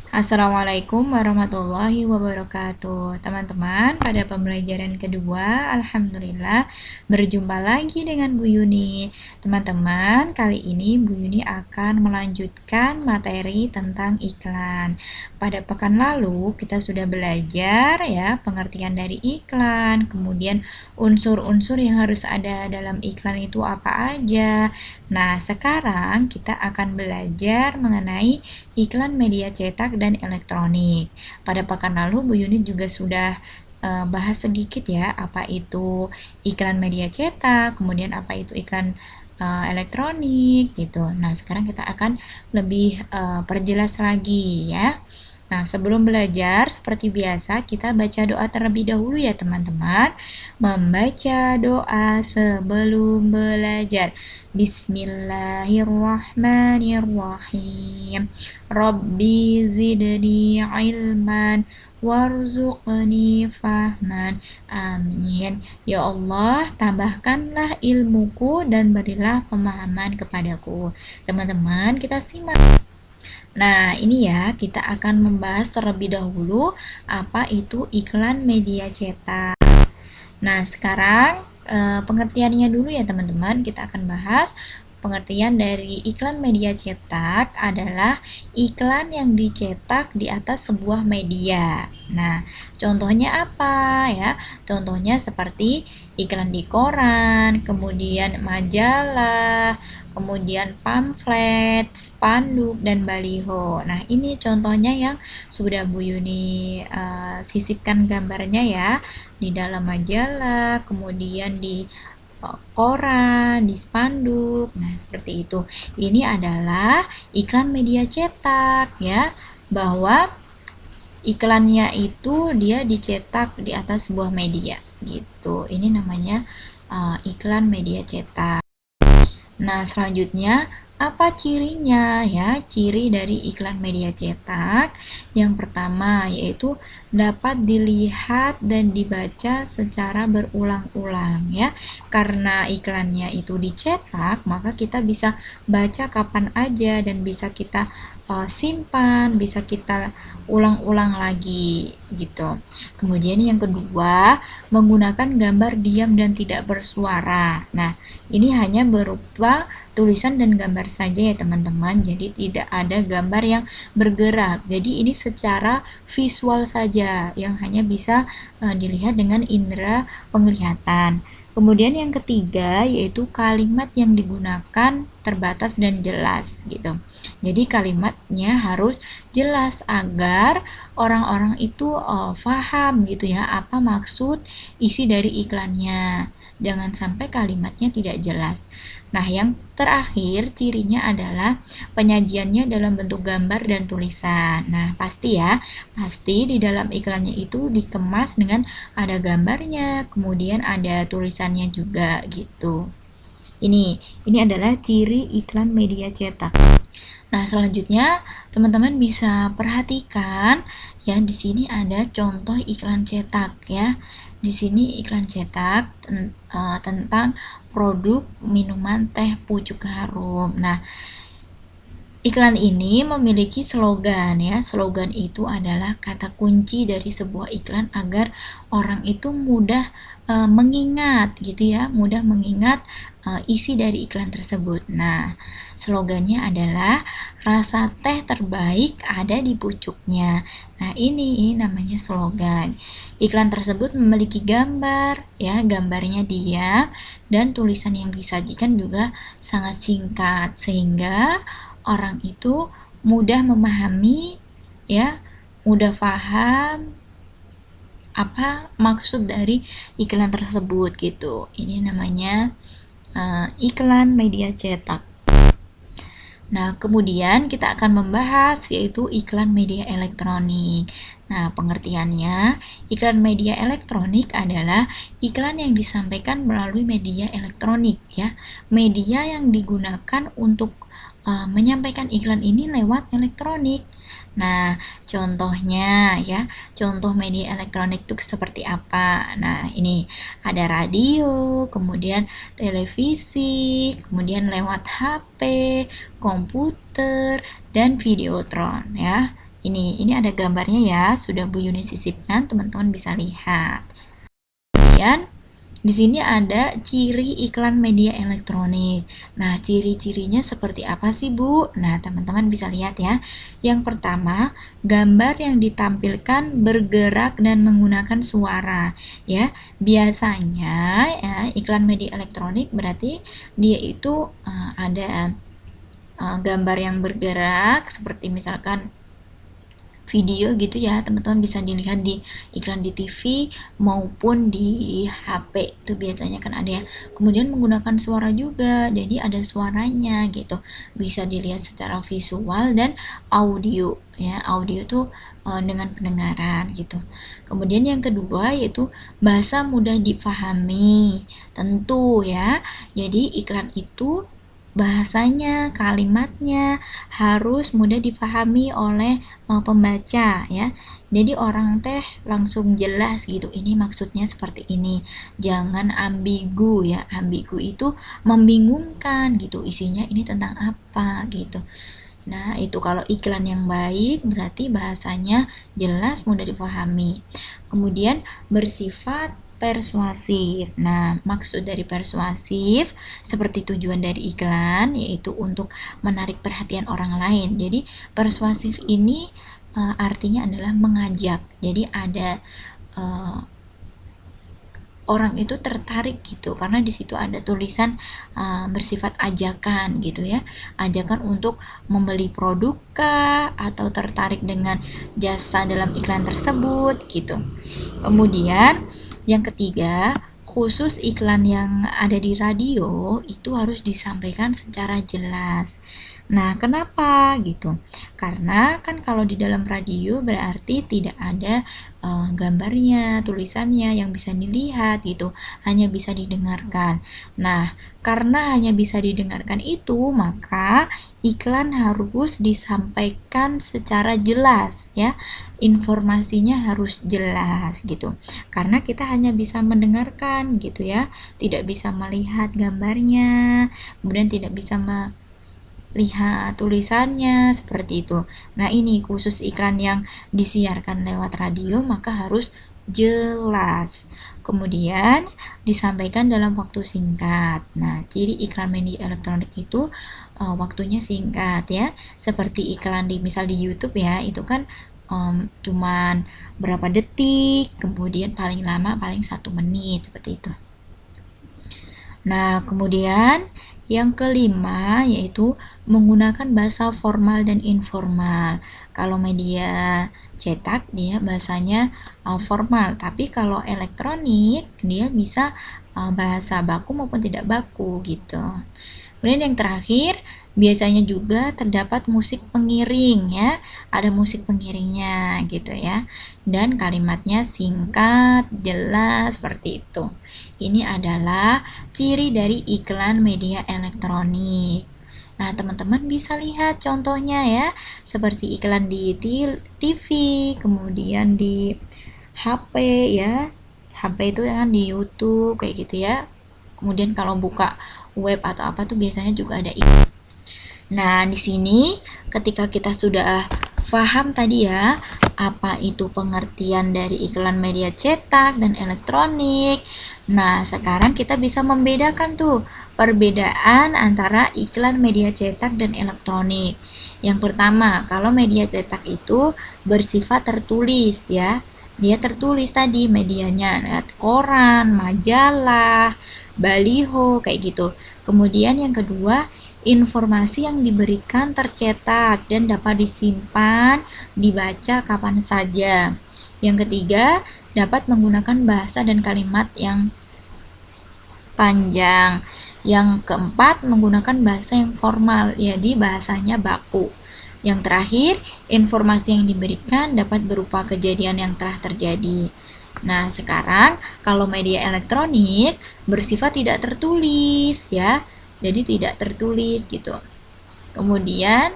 Assalamualaikum warahmatullahi wabarakatuh. Teman-teman, pada pembelajaran kedua, alhamdulillah berjumpa lagi dengan Bu Yuni. Teman-teman, kali ini Bu Yuni akan melanjutkan materi tentang iklan. Pada pekan lalu, kita sudah belajar ya pengertian dari iklan, kemudian unsur-unsur yang harus ada dalam iklan itu apa aja. Nah, sekarang kita akan belajar mengenai iklan media cetak dan elektronik. Pada pekan lalu Bu Yuni juga sudah bahas sedikit ya apa itu iklan media cetak, kemudian apa itu iklan elektronik gitu. Nah, sekarang kita akan lebih perjelas lagi ya. Nah, sebelum belajar, seperti biasa, kita baca doa terlebih dahulu ya teman-teman. Membaca doa sebelum belajar. Bismillahirrahmanirrahim. Rabbi zidni ilman warzuqni fahman. Amin. Ya Allah, tambahkanlah ilmuku dan berilah pemahaman kepadaku. Teman-teman, kita simak. Nah, ini ya, kita akan membahas terlebih dahulu apa itu iklan media cetak. Nah, sekarang pengertiannya dulu ya teman-teman. Kita akan bahas pengertian dari iklan media cetak adalah iklan yang dicetak di atas sebuah media. Nah, contohnya apa ya? Contohnya seperti iklan di koran, kemudian majalah, kemudian pamflet, spanduk, dan baliho. Nah, ini contohnya yang sudah Bu Yuni sisipkan gambarnya ya di dalam majalah, kemudian di koran, di spanduk. Nah, seperti itu. Ini adalah iklan media cetak ya, bahwa iklannya itu dia dicetak di atas sebuah media gitu. Ini namanya iklan media cetak. Nah, selanjutnya apa cirinya ya? Ciri dari iklan media cetak yang pertama yaitu dapat dilihat dan dibaca secara berulang-ulang ya. Karena iklannya itu dicetak, maka kita bisa baca kapan aja dan bisa kita simpan, bisa kita ulang-ulang lagi gitu. Kemudian yang kedua, menggunakan gambar diam dan tidak bersuara. Nah, ini hanya berupa tulisan dan gambar saja ya teman-teman, jadi tidak ada gambar yang bergerak. Jadi ini secara visual saja yang hanya bisa dilihat dengan indera penglihatan. Kemudian yang ketiga yaitu kalimat yang digunakan terbatas dan jelas gitu. Jadi kalimatnya harus jelas agar orang-orang itu paham gitu ya apa maksud isi dari iklannya. Jangan sampai kalimatnya tidak jelas. Nah, yang terakhir cirinya adalah penyajiannya dalam bentuk gambar dan tulisan. Nah, pasti ya, pasti di dalam iklannya itu dikemas dengan ada gambarnya, kemudian ada tulisannya juga gitu. Ini adalah ciri iklan media cetak. Nah, selanjutnya teman-teman bisa perhatikan ya di sini ada contoh iklan cetak ya. Di sini iklan cetak tentang produk minuman teh pucuk harum. Nah, iklan ini memiliki slogan ya. Slogan itu adalah kata kunci dari sebuah iklan agar orang itu mudah mengingat gitu ya, mudah mengingat isi dari iklan tersebut. Nah, slogannya adalah rasa teh terbaik ada di pucuknya. Nah, ini namanya slogan. Iklan tersebut memiliki gambar ya, gambarnya diam dan tulisan yang disajikan juga sangat singkat sehingga orang itu mudah memahami ya, mudah paham apa maksud dari iklan tersebut gitu. Ini namanya iklan media cetak. Nah, kemudian kita akan membahas yaitu iklan media elektronik. Nah, pengertiannya, iklan media elektronik adalah iklan yang disampaikan melalui media elektronik ya. Media yang digunakan untuk menyampaikan iklan ini lewat elektronik. Nah, contohnya ya, contoh media elektronik itu seperti apa? Nah, ini ada radio, kemudian televisi, kemudian lewat HP, komputer, dan videotron ya. Ini ada gambarnya ya, sudah Bu Yuni sisipkan, teman-teman bisa lihat. Kemudian di sini ada ciri iklan media elektronik. Nah, ciri-cirinya seperti apa sih, Bu? Nah, teman-teman bisa lihat ya. Yang pertama, gambar yang ditampilkan bergerak dan menggunakan suara, ya. Biasanya ya, iklan media elektronik berarti dia itu ada gambar yang bergerak seperti misalkan video gitu ya, teman-teman bisa dilihat di iklan di TV maupun di HP itu biasanya kan ada ya. Kemudian menggunakan suara juga, jadi ada suaranya gitu, bisa dilihat secara visual dan audio ya. Audio tuh dengan pendengaran gitu. Kemudian yang kedua yaitu bahasa mudah dipahami, tentu ya. Jadi iklan itu bahasanya, kalimatnya harus mudah dipahami oleh pembaca ya. Jadi orang teh langsung jelas gitu. Ini maksudnya seperti ini. Jangan ambigu ya. Ambigu itu membingungkan gitu. Isinya ini tentang apa gitu. Nah, itu kalau iklan yang baik berarti bahasanya jelas, mudah dipahami. Kemudian bersifat persuasif. Nah, maksud dari persuasif seperti tujuan dari iklan yaitu untuk menarik perhatian orang lain. Jadi, persuasif ini artinya adalah mengajak. Jadi ada orang itu tertarik gitu karena di situ ada tulisan bersifat ajakan gitu ya, ajakan untuk membeli produk kah atau tertarik dengan jasa dalam iklan tersebut gitu. Kemudian yang ketiga, khusus iklan yang ada di radio itu harus disampaikan secara jelas. Nah, kenapa gitu? Karena kan kalau di dalam radio berarti tidak ada gambarnya, tulisannya yang bisa dilihat gitu, hanya bisa didengarkan. Nah, karena hanya bisa didengarkan itu, maka iklan harus disampaikan secara jelas ya. Informasinya harus jelas gitu. Karena kita hanya bisa mendengarkan gitu ya, tidak bisa melihat gambarnya, kemudian tidak bisa lihat tulisannya seperti itu. Nah, ini khusus iklan yang disiarkan lewat radio maka harus jelas. Kemudian disampaikan dalam waktu singkat. Nah, ciri iklan media elektronik itu waktunya singkat ya. Seperti iklan misal di YouTube ya, itu kan cuman berapa detik, kemudian paling lama paling 1 menit seperti itu. Nah, kemudian yang kelima yaitu menggunakan bahasa formal dan informal. Kalau media cetak dia bahasanya formal, tapi kalau elektronik dia bisa bahasa baku maupun tidak baku gitu. Kemudian yang terakhir, biasanya juga terdapat musik pengiring ya, ada musik pengiringnya gitu ya. Dan kalimatnya singkat, jelas seperti itu. Ini adalah ciri dari iklan media elektronik. Nah, teman-teman bisa lihat contohnya ya, seperti iklan di TV, kemudian di HP ya. HP itu kan di YouTube kayak gitu ya. Kemudian kalau buka web atau apa tuh biasanya juga ada iklan. Nah, di sini ketika kita sudah paham tadi ya, apa itu pengertian dari iklan media cetak dan elektronik. Nah, sekarang kita bisa membedakan tuh perbedaan antara iklan media cetak dan elektronik. Yang pertama, kalau media cetak itu bersifat tertulis ya. Dia tertulis tadi medianya, koran, majalah, baliho kayak gitu. Kemudian yang kedua, informasi yang diberikan tercetak dan dapat disimpan, dibaca kapan saja. Yang ketiga, dapat menggunakan bahasa dan kalimat yang panjang. Yang keempat, menggunakan bahasa yang formal, jadi bahasanya baku. Yang terakhir, informasi yang diberikan dapat berupa kejadian yang telah terjadi. Nah, sekarang kalau media elektronik bersifat tidak tertulis ya. Jadi tidak tertulis gitu. Kemudian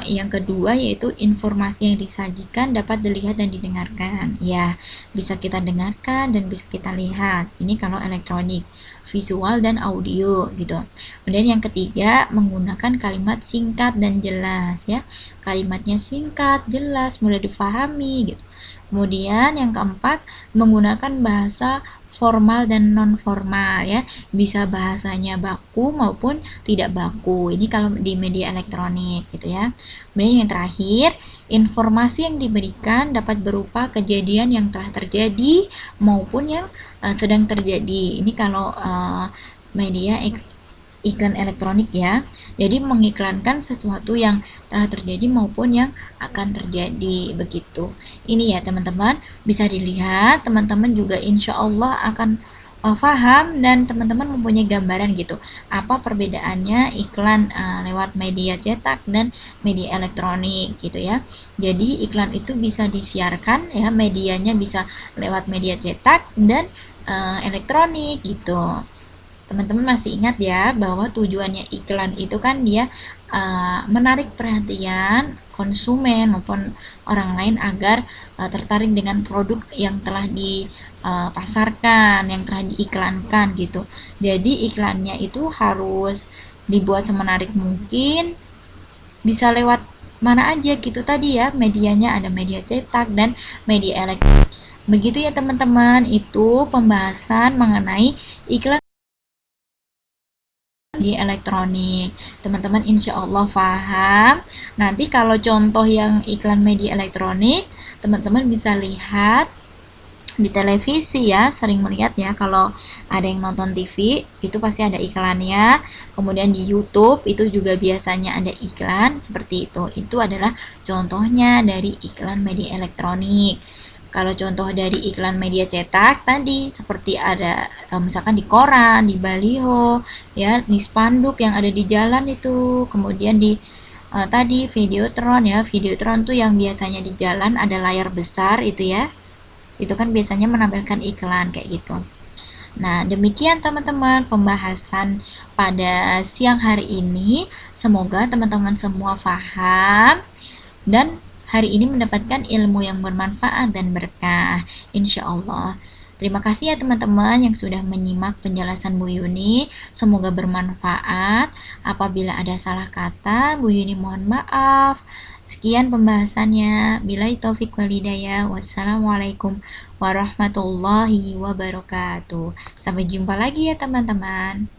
yang kedua yaitu informasi yang disajikan dapat dilihat dan didengarkan. Ya, bisa kita dengarkan dan bisa kita lihat. Ini kalau elektronik, visual dan audio gitu. Kemudian yang ketiga, menggunakan kalimat singkat dan jelas ya. Kalimatnya singkat, jelas, mudah difahami gitu. Kemudian yang keempat, menggunakan bahasa formal dan non formal ya, bisa bahasanya baku maupun tidak baku. Ini kalau di media elektronik gitu ya. Kemudian yang terakhir, informasi yang diberikan dapat berupa kejadian yang telah terjadi maupun yang sedang terjadi. Ini kalau media iklan elektronik ya. Jadi mengiklankan sesuatu yang telah terjadi maupun yang akan terjadi begitu. Ini ya teman-teman, bisa dilihat, teman-teman juga insya Allah akan paham dan teman-teman mempunyai gambaran gitu apa perbedaannya iklan lewat media cetak dan media elektronik gitu ya. Jadi iklan itu bisa disiarkan ya, medianya bisa lewat media cetak dan elektronik gitu. Teman-teman masih ingat ya bahwa tujuannya iklan itu kan dia menarik perhatian konsumen maupun orang lain agar tertarik dengan produk yang telah dipasarkan, yang telah diiklankan gitu. Jadi iklannya itu harus dibuat semenarik mungkin, bisa lewat mana aja gitu tadi ya, medianya ada media cetak dan media elektronik. Begitu ya teman-teman, itu pembahasan mengenai iklan di elektronik. Teman-teman insya Allah paham. Nanti kalau contoh yang iklan media elektronik, teman-teman bisa lihat di televisi ya, sering melihat ya kalau ada yang nonton TV itu pasti ada iklannya. Kemudian di YouTube itu juga biasanya ada iklan seperti itu. Itu adalah contohnya dari iklan media elektronik. Kalau contoh dari iklan media cetak tadi seperti ada misalkan di koran, di baliho, ya, di spanduk yang ada di jalan itu, kemudian di tadi Videotron ya, Videotron tuh yang biasanya di jalan ada layar besar itu ya. Itu kan biasanya menampilkan iklan kayak gitu. Nah, demikian teman-teman pembahasan pada siang hari ini. Semoga teman-teman semua paham dan hari ini mendapatkan ilmu yang bermanfaat dan berkah, insya Allah. Terima kasih ya teman-teman yang sudah menyimak penjelasan Bu Yuni. Semoga bermanfaat. Apabila ada salah kata, Bu Yuni mohon maaf. Sekian pembahasannya. Billahi taufik walhidayah. Wassalamualaikum warahmatullahi wabarakatuh. Sampai jumpa lagi ya teman-teman.